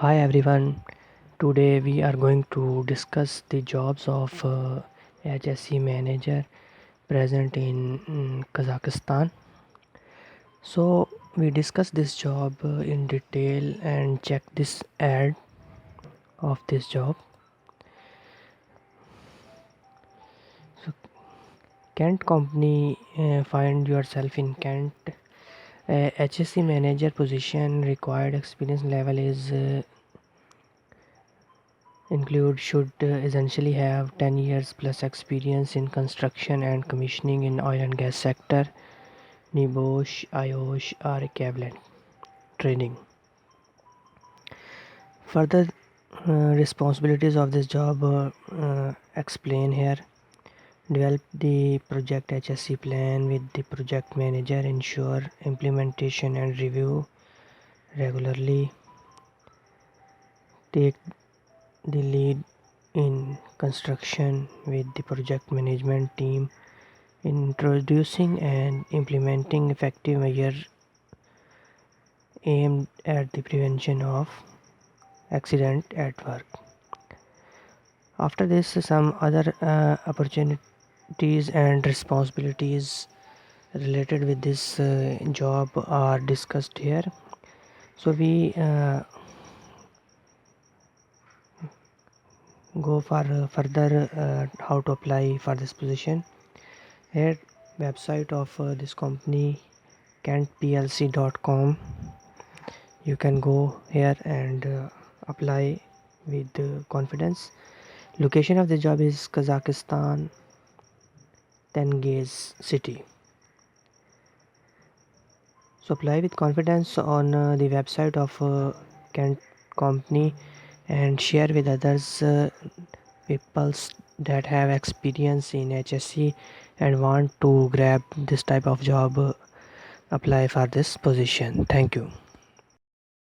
Hi everyone. Today we are going to discuss the jobs of HSC manager present in Kazakhstan. So we discuss this job in detail and check this ad of this job. So Kent company, find yourself in Kent. HSC manager position required experience level is should essentially have 10 years plus experience in construction and commissioning in oil and gas sector, NIBOSH, IOSH or equivalent training. Further responsibilities of this job explain here. Develop the project HSC plan with the project manager, ensure implementation and review regularly, take the lead in construction with the project management team, introducing and implementing effective measures aimed at the prevention of accident at work. After this, some other opportunities and responsibilities related with this job are discussed here. So we go for further how to apply for this position. Here website of this company kentplc.com. You can go here and apply with confidence. Location of the job is Kazakhstan, Tengiz city. So apply with confidence on the website of Kent company and share with others people that have experience in HSC and want to grab this type of job. Apply for this position. Thank you.